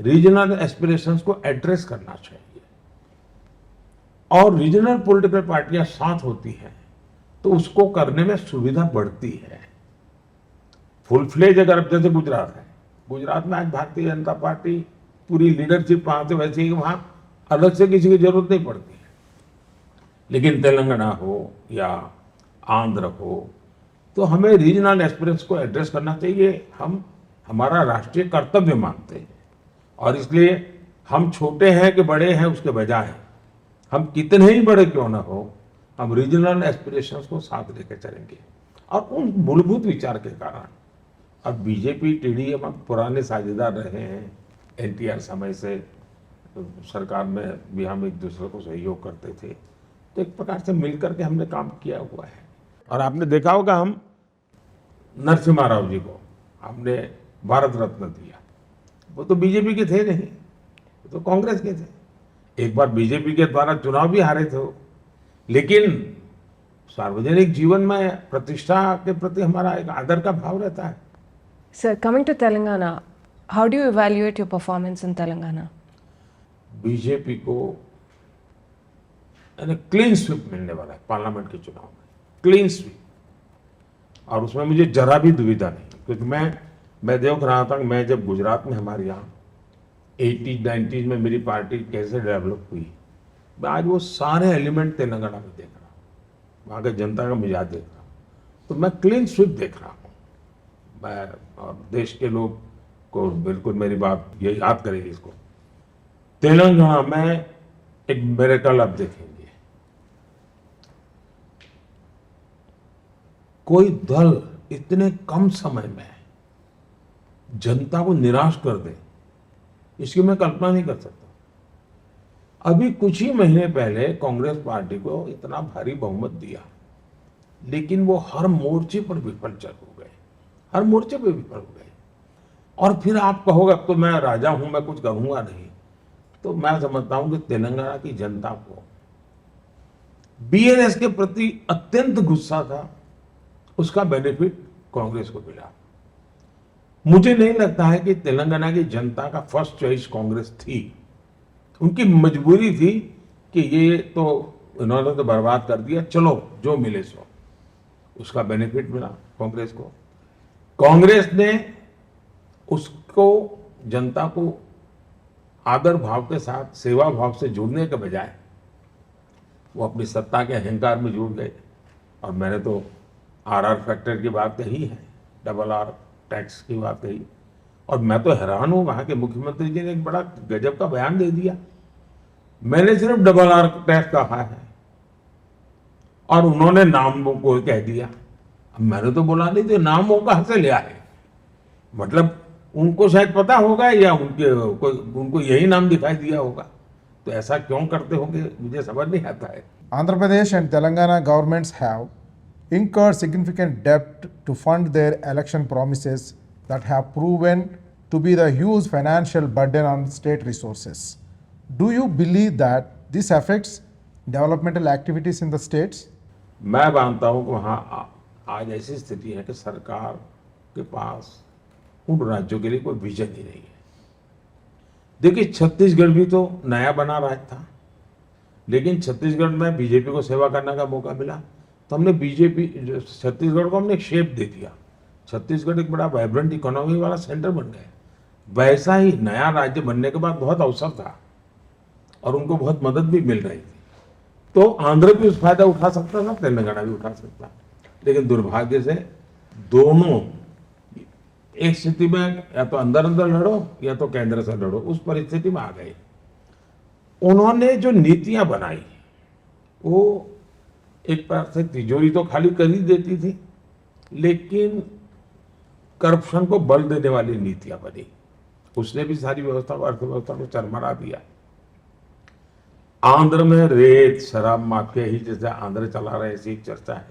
रीजनल एस्पिरेशंस को एड्रेस करना चाहिए। और रीजनल पॉलिटिकल पार्टियां साथ होती हैं तो उसको करने में सुविधा बढ़ती है। फुल फ्लेज अगर अब जैसे गुजरात है, गुजरात में आज भारतीय जनता पार्टी पूरी लीडरशिप वहां से वैसे ही वहां अलग से किसी की जरूरत नहीं पड़ती है। लेकिन तेलंगाना हो या आंध्र हो, तो हमें रीजनल एस्पिरेंस को एड्रेस करना चाहिए। हम हमारा राष्ट्रीय कर्तव्य मानते हैं और इसलिए हम छोटे हैं कि बड़े हैं उसके बजाय हम कितने ही बड़े क्यों ना हो, हम रीजनल एस्पिरेशंस को साथ लेकर चलेंगे। और उन मूलभूत विचार के कारण अब बीजेपी टीडीएम हम पुराने साझेदार रहे हैं। एनटीआर समय से सरकार में भी हम एक दूसरे को सहयोग करते थे, तो एक प्रकार से मिलकर के हमने काम किया हुआ है। और आपने देखा होगा हम नरसिम्हा राव जी को हमने भारत रत्न दिया, वो तो बीजेपी के थे नहीं, वो तो कांग्रेस के थे। एक बार बीजेपी के द्वारा चुनाव भी हारे थे, लेकिन सार्वजनिक जीवन में प्रतिष्ठा के प्रति हमारा एक आदर का भाव रहता है। Sir, coming to Telangana, how do you evaluate your performance in Telangana? BJP को क्लीन स्वीप मिलने वाला है पार्लियामेंट के चुनाव में, क्लीन स्वीप। और उसमें मुझे जरा भी दुविधा नहीं, क्योंकि मैं देख रहा था कि मैं जब गुजरात में हमारे यहाँ 80-90s में मेरी पार्टी कैसे डेवलप हुई, मैं आज वो सारे एलिमेंट तेलंगाना में देख रहा हूँ, वहाँ के जनता का मिजाज देख रहा हूँ। तो मैं क्लीन स्वीप देख रहा हूँ। मैं और देश के लोग को बिल्कुल मेरी बात ये याद करेंगे इसको। तेलंगाना में एक मिरेकल आप देखेंगे। कोई दल इतने कम समय में जनता को निराश कर दे, इसकी मैं कल्पना नहीं कर सकता। अभी कुछ ही महीने पहले कांग्रेस पार्टी को इतना भारी बहुमत दिया, लेकिन वो हर मोर्चे पर विफल हो गए, हर मोर्चे पर विफल हो गए। और फिर आप कहोगे अब तो मैं राजा हूं, मैं कुछ करूंगा नहीं। तो मैं समझता हूं कि तेलंगाना की जनता को बीएनएस के प्रति अत्यंत गुस्सा था, उसका बेनिफिट कांग्रेस को मिला। मुझे नहीं लगता है कि तेलंगाना की जनता का फर्स्ट चॉइस कांग्रेस थी। उनकी मजबूरी थी कि ये तो इन्होंने तो बर्बाद कर दिया, चलो जो मिले सो। उसका बेनिफिट मिला कांग्रेस को। कांग्रेस ने उसको जनता को आदर भाव के साथ सेवा भाव से जोड़ने के बजाय वो अपनी सत्ता के अहंकार में जुड़ गए। और मैंने तो आरआर फैक्टर की बात कही है, डबल आर टैक्स की बात कही। और मैं तो हैरान हूं, वहां के मुख्यमंत्री जी ने एक बड़ा गजब का बयान दे दिया। मैंने सिर्फ डबल आर टैक्स कहा है और उन्होंने नाम को कह दिया। अब मैंने तो बोला नहीं, तो नाम वो कहां से ले आए? मतलब उनको शायद पता होगा या उनको यही नाम दिखाई दिया होगा। तो ऐसा क्यों करते होंगे, मुझे समझ नहीं आता है। Andhra Pradesh and Telangana governments have incurred significant debt to fund their election promises that have proven to be the huge financial burden on state resources. Do you believe that this affects developmental activities in the states? मैं मानता हूं कि वहां आज ऐसी स्थिति है कि सरकार के पास उन राज्यों के लिए कोई विजन ही नहीं है। देखिए, छत्तीसगढ़ भी तो नया बना राज्य था, लेकिन छत्तीसगढ़ में बीजेपी को सेवा करने का मौका मिला तो हमने बीजेपी छत्तीसगढ़ को हमने शेप दे दिया। छत्तीसगढ़ एक बड़ा वाइब्रेंट इकोनॉमी वाला सेंटर बन गया। वैसा ही नया राज्य बनने के बाद बहुत अवसर था और उनको बहुत मदद भी मिल रही थी। तो आंध्र भी उस फायदा उठा सकता था, तेलंगाना भी उठा सकता, लेकिन दुर्भाग्य से दोनों एक स्थिति में या तो अंदर अंदर लड़ो या तो केंद्र से लड़ो, उस परिस्थिति में आ गए। उन्होंने जो नीतियां बनाई वो एक प्रकार से तिजोरी तो खाली कर ही देती थी, लेकिन करप्शन को बल देने वाली नीतियां बनी। उसने भी सारी व्यवस्था को, अर्थव्यवस्था को चरमरा दिया। आंध्र में रेत शराब माफिया ही जैसे आंध्र चला रहे ऐसी एक चर्चा है।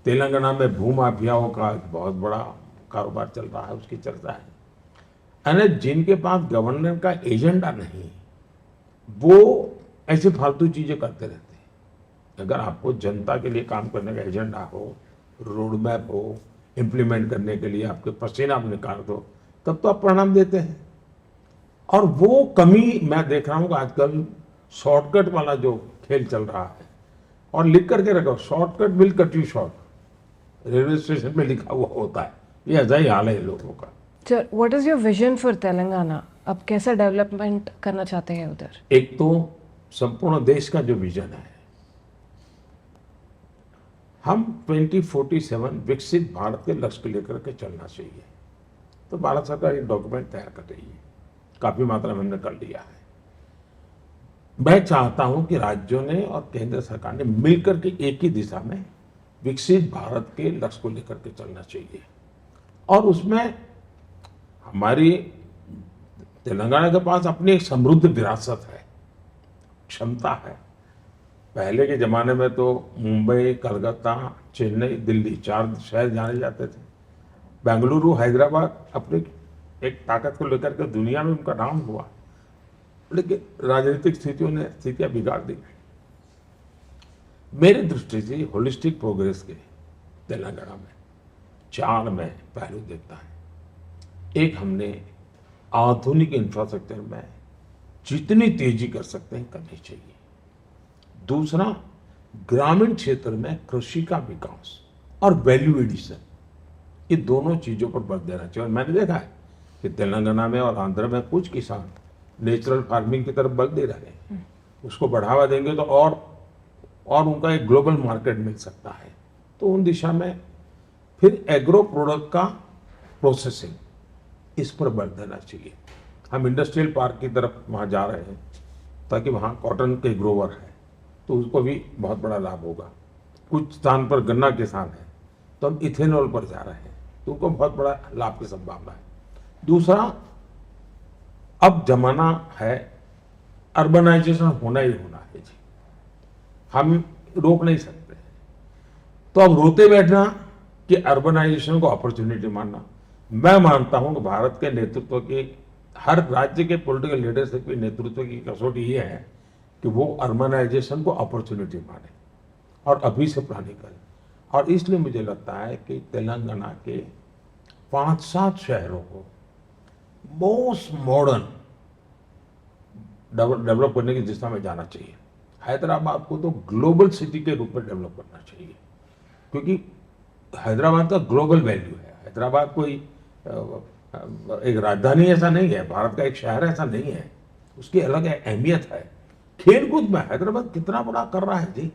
तेलंगाना में भू माफियाओं का एक बहुत बड़ा कारोबार चल रहा है, उसकी चर्चा है। यानी जिनके पास गवर्नर का एजेंडा नहीं वो ऐसे फालतू चीजें करते रहते हैं। अगर आपको जनता के लिए काम करने का एजेंडा हो, रोड मैप हो, इम्प्लीमेंट करने के लिए आपके पसीना आप निकाल दो, तब तो आप परिणाम देते हैं। और वो कमी मैं देख रहा हूँ कि आजकल शॉर्टकट वाला जो खेल चल रहा है, और लिख करके रखो shortcut will cut you short, railway station पे लिखा हुआ होता है। ये ऐसा ही हाल है लोगों का। Sir, what is your vision for Telangana? अब कैसा डेवलपमेंट करना चाहते हैं उधर? एक तो संपूर्ण देश का जो विजन है, हम 2047 विकसित भारत के लक्ष्य को लेकर के चलना चाहिए। तो भारत सरकार एक डॉक्यूमेंट तैयार कर रही है, काफी मात्रा में हमने कर लिया है। मैं चाहता हूं कि राज्यों ने और केंद्र सरकार ने मिलकर के एक ही दिशा में विकसित भारत के लक्ष्य को लेकर के चलना चाहिए। और उसमें हमारी तेलंगाना के पास अपनी एक समृद्ध विरासत है, क्षमता है। पहले के जमाने में तो मुंबई, कलकत्ता, चेन्नई, दिल्ली 4 शहर जाने जाते थे। बेंगलुरु, हैदराबाद अपनी एक ताकत को लेकर के दुनिया में उनका नाम हुआ, लेकिन राजनीतिक स्थितियों ने स्थितियां बिगाड़ दी। मेरी दृष्टि से होलिस्टिक प्रोग्रेस के तेलंगाना में 4 में पहलू देखता है। एक, हमने आधुनिक इंफ्रास्ट्रक्चर में जितनी तेजी कर सकते हैं करनी चाहिए। दूसरा, ग्रामीण क्षेत्र में कृषि का विकास और वैल्यू एडिशन, ये दोनों चीजों पर बल देना चाहिए। और मैंने देखा है कि तेलंगाना में और आंध्र में कुछ किसान नेचुरल फार्मिंग की तरफ बल दे रहे हैं। उसको बढ़ावा देंगे तो और उनका एक ग्लोबल मार्केट मिल सकता है। तो उन दिशा में फिर एग्रो प्रोडक्ट का प्रोसेसिंग, इस पर बल देना चाहिए। हम इंडस्ट्रियल पार्क की तरफ वहाँ जा रहे हैं ताकि वहाँ कॉटन के ग्रोवर है तो उसको भी बहुत बड़ा लाभ होगा। कुछ स्थान पर गन्ना किसान है तो हम इथेनॉल पर जा रहे हैं तो उनको बहुत बड़ा लाभ की संभावना है। दूसरा, अब जमाना है अर्बनाइजेशन होना ही होना है जी, हम रोक नहीं सकते। तो अब रोते बैठना कि अर्बनाइजेशन को अपॉर्चुनिटी मानना, मैं मानता हूं कि भारत के नेतृत्व की, हर राज्य के पॉलिटिकल लीडरशिप के नेतृत्व की कसौटी ये है कि वो अर्बनाइजेशन को अपॉर्चुनिटी माने और अभी से प्लानिंग करें। और इसलिए मुझे लगता है कि तेलंगाना के 5-7 शहरों को मोस्ट मॉडर्न डेवलप करने की दिशा में जाना चाहिए। हैदराबाद को तो ग्लोबल सिटी के रूप में डेवलप करना चाहिए, क्योंकि हैदराबाद का ग्लोबल वैल्यू है। हैदराबाद कोई एक राजधानी ऐसा नहीं है, भारत का एक शहर ऐसा नहीं है, उसकी अलग अहमियत है। खेलकूद में हैदराबाद कितना बड़ा कर रहा है जी,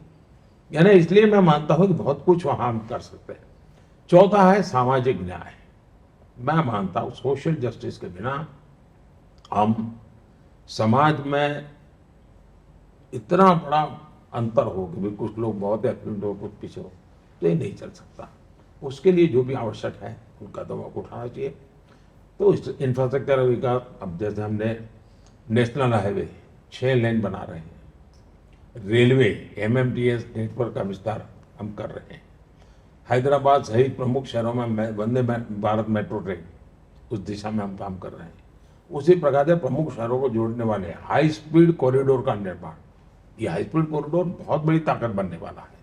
यानी इसलिए मैं मानता हूं कि बहुत कुछ वहां हम कर सकते हैं। चौथा है सामाजिक न्याय। मैं मानता हूं सोशल जस्टिस के बिना हम समाज में इतना बड़ा अंतर हो कि भी कुछ लोग बहुत एक्टिव हो, कुछ पीछे हो, तो ये नहीं चल सकता। उसके लिए जो भी आवश्यक है उन कदमों को उठाना चाहिए। तो इस इंफ्रास्ट्रक्चर विकास, अब जैसे हमने नेशनल हाईवे 6 लेन बना रहे हैं, रेलवे MMTS नेटवर्क का विस्तार हम कर रहे हैं, हैदराबाद सहित प्रमुख शहरों में वंदे भारत मेट्रो ट्रेन, उस दिशा में हम काम कर रहे हैं। उसी प्रकार से प्रमुख शहरों को जोड़ने वाले हाई स्पीड कॉरिडोर का निर्माण, ये हाई स्पीड कॉरिडोर बहुत बड़ी ताकत बनने वाला है।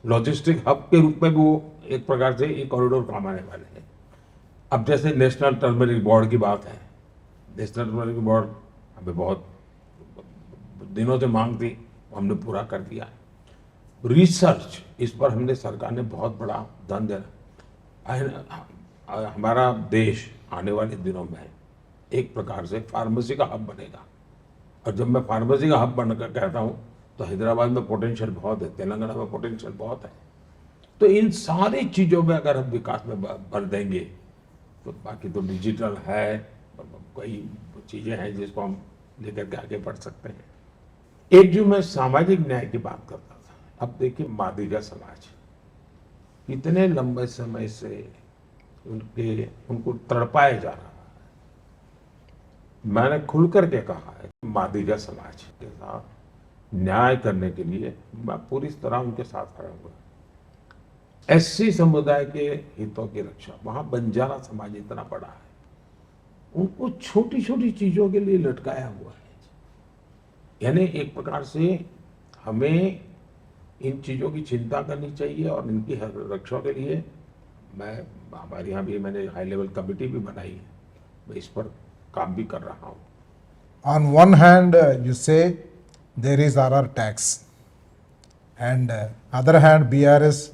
लॉजिस्टिक हब के रूप में भी वो एक प्रकार से ये कॉरिडोर काम आने वाले हैं। अब जैसे नेशनल टर्मरिक बोर्ड की बात है, नेशनल टर्मरिक बोर्ड हमें बहुत दिनों से मांग थी, हमने पूरा कर दिया। रिसर्च, इस पर हमने सरकार ने बहुत बड़ा धन दिया। हमारा देश आने वाले दिनों में एक प्रकार से फार्मेसी का हब बनेगा। और जब मैं फार्मेसी का हब बनकर कहता हूँ तो हैदराबाद में पोटेंशियल बहुत है, तेलंगाना में पोटेंशियल बहुत है। तो इन सारी चीज़ों में अगर हम विकास में भर देंगे तो बाकी तो डिजिटल है, कई चीज़ें हैं जिसको हम लेकर के आगे बढ़ सकते हैं। एक जो मैं सामाजिक न्याय की बात करता था, अब देखिए मादिगा समाज कितने लंबे समय से उनको तड़पाया जा रहा है। मैंने खुल करके कहा है मादिगा समाज के साथ न्याय करने के लिए मैं पूरी तरह उनके साथ खड़ा हुआ। एससी समुदाय के हितों की रक्षा, वहां बंजारा समाज इतना बड़ा है, उनको छोटी छोटी चीजों के लिए लटकाया हुआ है। यानी एक प्रकार से हमें इन चीजों की चिंता करनी चाहिए और इनकी रक्षा के लिए हमारे यहाँ भी मैंने हाई लेवल कमेटी भी बनाई है, मैं इस पर काम भी कर रहा हूँ। On one hand, you say there is RR tax, and other hand, BRS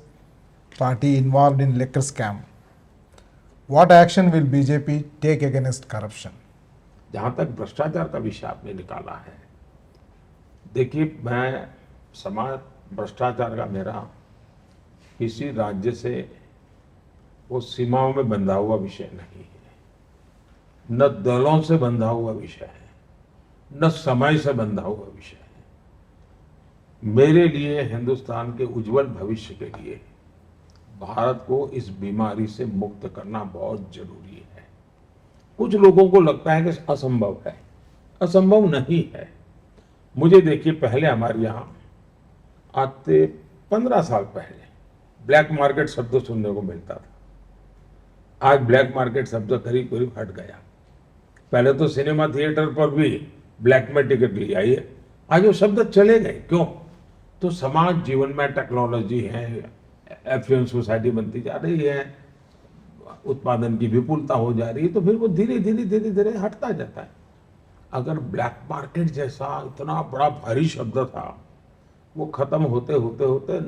party involved in liquor scam. What action will BJP take against corruption? जहाँ तक भ्रष्टाचार का विषय आपने निकाला है, देखिए मैं समाज भ्रष्टाचार का मेरा किसी राज्य से वो सीमाओं में बंधा हुआ विषय नहीं है, न दलों से बंधा हुआ विषय है, न समय से बंधा हुआ विषय है। मेरे लिए हिंदुस्तान के उज्जवल भविष्य के लिए भारत को इस बीमारी से मुक्त करना बहुत जरूरी है। कुछ लोगों को लगता है कि असंभव है, असंभव नहीं है। मुझे देखिए, पहले हमारे यहाँ आते 15 साल पहले ब्लैक मार्केट शब्द सुनने को मिलता था। आज ब्लैक मार्केट शब्द करीब करीब हट गया। पहले तो सिनेमा थिएटर पर भी ब्लैक में टिकट ले आइए, आज वो शब्द चले गए। क्यों? तो समाज जीवन में टेक्नोलॉजी है, एफिशिएंट सोसाइटी बनती जा रही है, उत्पादन की विपुलता हो जा रही है, तो फिर वो धीरे धीरे हटता जाता है। अगर ब्लैक मार्केट जैसा इतना बड़ा भारी शब्द था, वो खत्म होते होते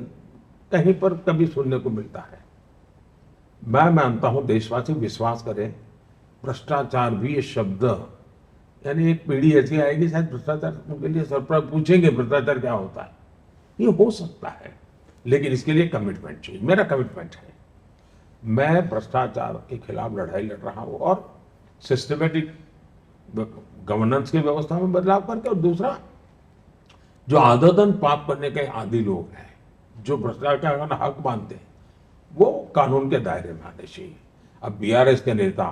कहीं पर कभी सुनने को मिलता है। मैं मानता हूं देशवासी विश्वास करें, भ्रष्टाचार भी ये शब्द, यानी एक पीढ़ी ऐसी आएगी शायद भ्रष्टाचार उनके लिए सर पर पूछेंगे भ्रष्टाचार क्या होता है। ये हो सकता है, लेकिन इसके लिए कमिटमेंट चाहिए। मेरा कमिटमेंट है, मैं भ्रष्टाचार के खिलाफ लड़ाई लड़ रहा हूं और सिस्टमेटिक गवर्नेंस की व्यवस्था में बदलाव करके, और दूसरा जो आदतन पाप करने के आदी लोग हैं, जो भ्रष्टाचार का हक मानते हैं, वो कानून के दायरे में आने चाहिए। अब बीआरएस के नेता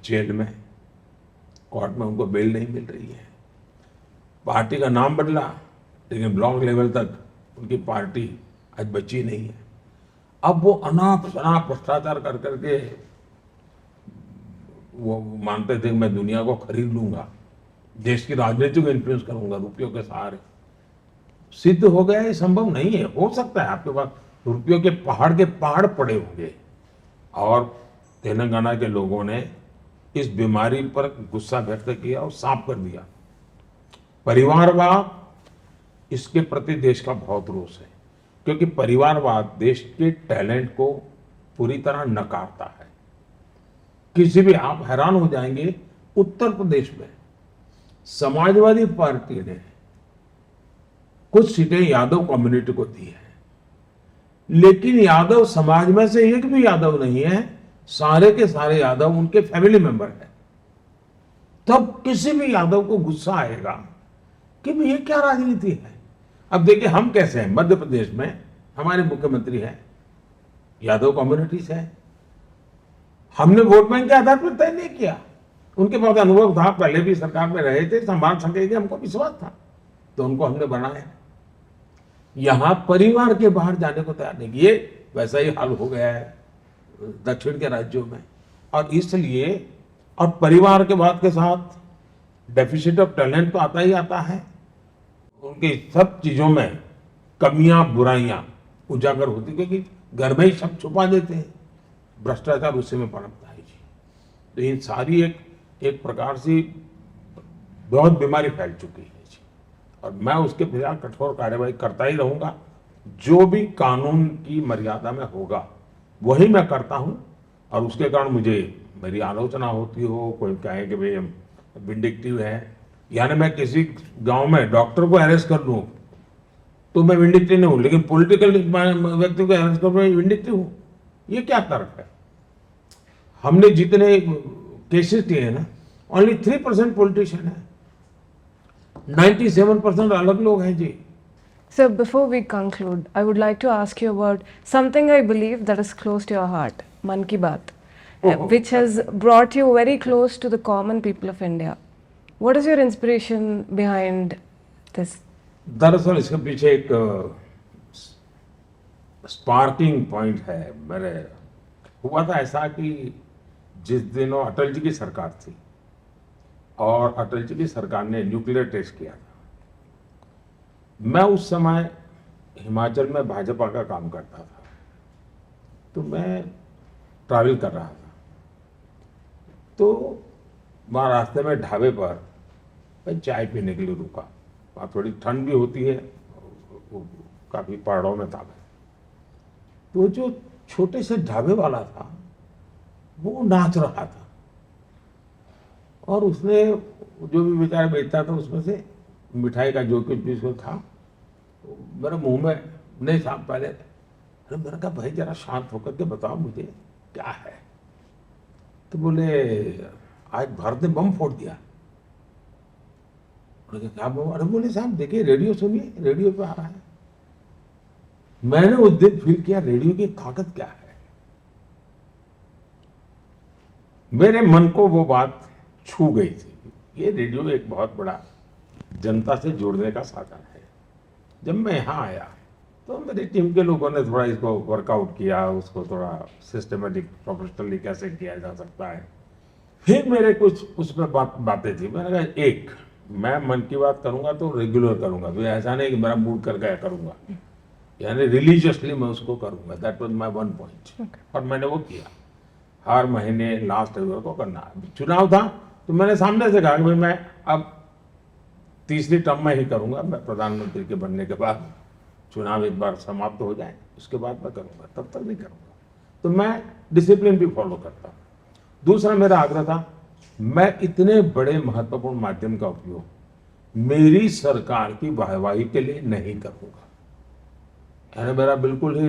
जेल में, कोर्ट में उनको बेल नहीं मिल रही है। पार्टी का नाम बदला, लेकिन ब्लॉक लेवल तक उनकी पार्टी आज बची नहीं है। अब वो अनाप शनाप भ्रष्टाचार कर करके वो मानते थे मैं दुनिया को खरीद लूंगा, देश की राजनीति को इन्फ्लुएंस करूंगा रुपयों के सहारे। सिद्ध हो गया ये संभव नहीं है। हो सकता है आपके पास रुपयों के पहाड़ पड़े होंगे, और तेलंगाना के लोगों ने इस बीमारी पर गुस्सा व्यक्त किया और साफ कर दिया। परिवारवाद, इसके प्रति देश का बहुत रोष है, क्योंकि परिवारवाद देश के टैलेंट को पूरी तरह नकारता है। किसी भी, आप हैरान हो जाएंगे, उत्तर प्रदेश में समाजवादी पार्टी ने कुछ सीटें यादव कम्युनिटी को दी है, लेकिन यादव समाज में से एक भी यादव नहीं है, सारे के सारे यादव उनके फैमिली मेंबर हैं। तब किसी भी यादव को गुस्सा आएगा कि ये क्या राजनीति है। अब देखिए हम कैसे हैं, मध्य प्रदेश में हमारे मुख्यमंत्री हैं, यादव कम्युनिटी से हैं। हमने वोट बैंक के आधार पर तय नहीं किया, उनके पास अनुभव था, पहले भी सरकार में रहे थे, संभाल सकेंगे, हमको विश्वास था, तो उनको हमने बनाया। यहां परिवार के बाहर जाने को तैयार नहीं किए। वैसा ही हाल हो गया है दक्षिण के राज्यों में, और इसलिए, और परिवार के बाद के साथ डेफिसिट ऑफ टैलेंट तो आता ही आता है। उनकी सब चीजों में कमियां बुराइयां उजागर होती, क्योंकि घर में ही सब छुपा देते हैं, भ्रष्टाचार उसी में पनपता है जी। तो ये सारी एक प्रकार से बहुत बीमारी फैल चुकी है जी। और मैं उसके खिलाफ कठोर कार्यवाही करता ही रहूंगा। जो भी कानून की मर्यादा में होगा वही मैं करता हूं, और उसके कारण मुझे मेरी आलोचना होती हो, कोई कहे कि भाई हम विंडिक्टिव है, यानी मैं किसी गांव में डॉक्टर को अरेस्ट कर लूं तो मैं विंडिक्टिव नहीं हूं, लेकिन पॉलिटिकल व्यक्ति को अरेस्ट कर मैं विंडिक्टिव हूं। ये क्या तर्क है? हमने जितने केसेस किए हैं ना, ओनली 3% पॉलिटिशियन है, 97% अलग लोग हैं जी। So, before we conclude, I would like to ask you about something I believe that is close to your heart, Man Ki Baat, which has brought you very close to the common people of India. What is your inspiration behind this? दरअसल इसके पीछे एक sparking point है मेरे। हुआ था ऐसा कि जिस दिनों अटल जी की सरकार थी और अटल जी की सरकार ने न्यूक्लियर टेस्ट किया था, मैं उस समय हिमाचल में भाजपा का काम करता था, तो मैं ट्रैवल कर रहा था, तो वहाँ रास्ते में ढाबे पर मैं चाय पीने के लिए रुका। वहाँ थोड़ी ठंड भी होती है, काफ़ी पहाड़ों में था मैं। तो जो छोटे से ढाबे वाला था वो नाच रहा था, और उसने जो भी बेचारा बेचता था उसमें से मिठाई का जो कुछ भी उसको था मेरे मुंह में नहीं था पहले। अरे मैंने कहा भाई जरा शांत होकर के बताओ मुझे क्या है। तो बोले आज भारत ने बम फोड़ दिया। क्या बम? अरे बोले साहब देखिए रेडियो सुनिए, रेडियो पे आ रहा है। मैंने उस दिन फील किया रेडियो की ताकत क्या है। मेरे मन को वो बात छू गई थी। ये रेडियो एक बहुत बड़ा जनता से जुड़ने का साधन है। जब मैं यहाँ आया तो मेरी टीम के लोगों ने थोड़ा इसको वर्कआउट किया, उसको थोड़ा सिस्टमेटिक प्रोफेशनली कैसे किया जा सकता है। फिर मेरे कुछ उसमें बातें थी। मैंने कहा एक, मैं मन की बात करूंगा तो रेगुलर करूंगा, तो ऐसा नहीं कि मेरा मूड कर गया करूंगा, यानी रिलीजियसली मैं उसको करूंगा। That was my one point, और मैंने वो किया। हर महीने लास्ट रविवार को करना। चुनाव था तो मैंने सामने से कहा कि भाई मैं अब तीसरी टर्म में ही करूंगा, मैं प्रधानमंत्री के बनने के बाद चुनाव एक बार समाप्त हो जाए उसके बाद मैं करूंगा, तब तक नहीं करूंगा। तो मैं डिसिप्लिन भी फॉलो करता हूँ। दूसरा मेरा आग्रह था, मैं इतने बड़े महत्वपूर्ण माध्यम का उपयोग मेरी सरकार की वाहवाही के लिए नहीं करूंगा। यानी मेरा बिल्कुल ही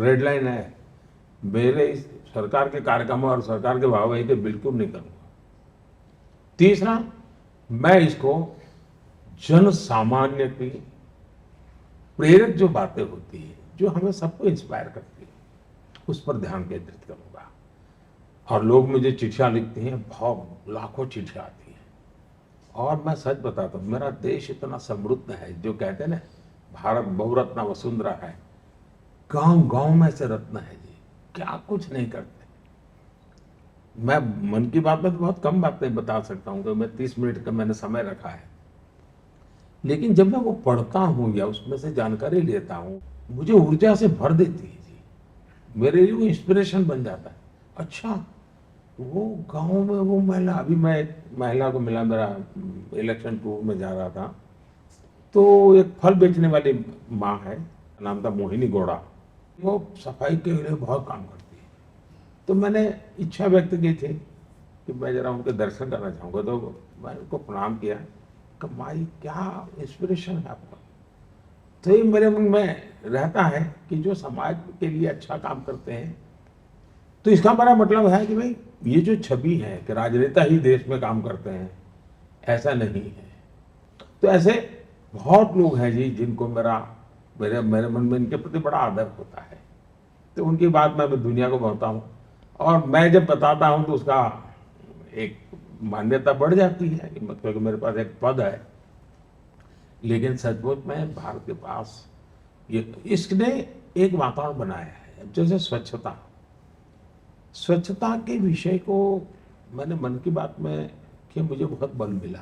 रेड लाइन है, मेरे इस सरकार के कार्यक्रमों और सरकार के वाहवाही के बिल्कुल नहीं करूंगा। तीसरा, मैं इसको जन सामान्य की प्रेरक जो बातें होती है, जो हमें सबको इंस्पायर करती है, उस पर ध्यान केंद्रित करूंगा। और लोग मुझे चिट्ठियां लिखते हैं, बहुत लाखों चिट्ठियां आती हैं, और मैं सच बताता हूँ मेरा देश इतना समृद्ध है, जो कहते हैं ना भारत बहुरत्ना वसुंधरा है, गांव गांव में से रत्न है जी, क्या कुछ नहीं करते। मैं मन की बात में तो बहुत कम बातें बता सकता हूँ, मैं 30 मिनट का मैंने समय रखा है, लेकिन जब मैं वो पढ़ता हूँ या उसमें से जानकारी लेता हूँ, मुझे ऊर्जा से भर देती है जी, मेरे लिए वो इंस्पिरेशन बन जाता है। अच्छा, वो गांव में वो महिला, अभी मैं एक महिला को मिला, मेरा इलेक्शन टूर में जा रहा था, तो एक फल बेचने वाली माँ है, नाम था मोहिनी गौड़ा, वो सफाई के लिए बहुत काम करती है। तो मैंने इच्छा व्यक्त की थी कि मैं जरा उनके दर्शन करना चाहूँगा, तो मैं उनको प्रणाम किया कि माई क्या इंस्पिरेशन है आपका। तो ये मेरे मन में रहता है कि जो समाज के लिए अच्छा काम करते हैं, तो इसका बड़ा मतलब है कि भाई ये जो छवि है कि राजनेता ही देश में काम करते हैं, ऐसा नहीं है। तो ऐसे बहुत लोग हैं जी जिनको मेरे मन में इनके प्रति बड़ा आदर होता है। तो उनकी बात मैं दुनिया को बताता हूँ, और मैं जब बताता हूँ तो उसका एक मान्यता बढ़ जाती है कि मतलब कि मेरे पास एक पद है। लेकिन सचमुच में भारत के पास ये इसने एक वातावरण बनाया है, जैसे स्वच्छता के विषय को मैंने मन की बात में कि मुझे बहुत बल मिला,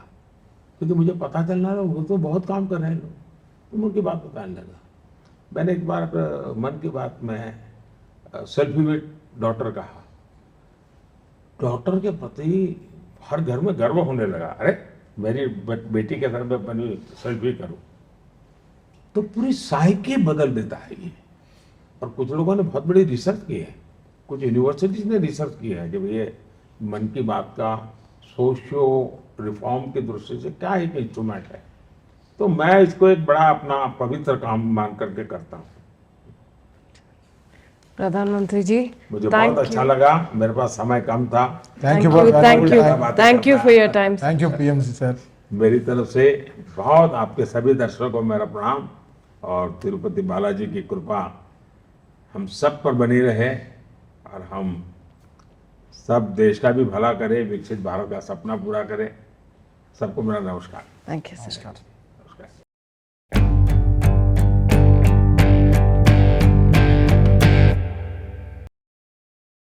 क्योंकि मुझे पता चलना है वो तो बहुत काम कर रहे हैं लोग, तो उनकी बात बताने लगा। मैंने एक बार मन की बात में सेल्फी विद डॉटर कहा, डॉटर के प्रति हर घर में गर्व होने लगा। अरे मेरी बेटी के साथ मैं अपनी सेल्फी करूं तो पूरी साइकी बदल देता है ये। और कुछ लोगों ने बहुत बड़ी रिसर्च की है, कुछ यूनिवर्सिटीज ने रिसर्च की है कि ये मन की बात का सोशियो रिफॉर्म की दृष्टि से क्या एक इंस्ट्रूमेंट है। तो मैं इसको एक बड़ा अपना पवित्र काम मान करके करता हूँ। प्रधानमंत्री जी, मुझे बहुत अच्छा लगा, मेरे पास समय कम था। Thank you for valuable time. Thank you for your time. Thank you, PMC sir. मेरी तरफ से बहुत आपके सभी दर्शकों को मेरा प्रणाम और तिरुपति बालाजी की कृपा हम सब पर बनी रहे और हम सब देश का भी भला करें, विकसित भारत का सपना पूरा करें। सबको मेरा नमस्कार। Thank you, sir. नमस्कार।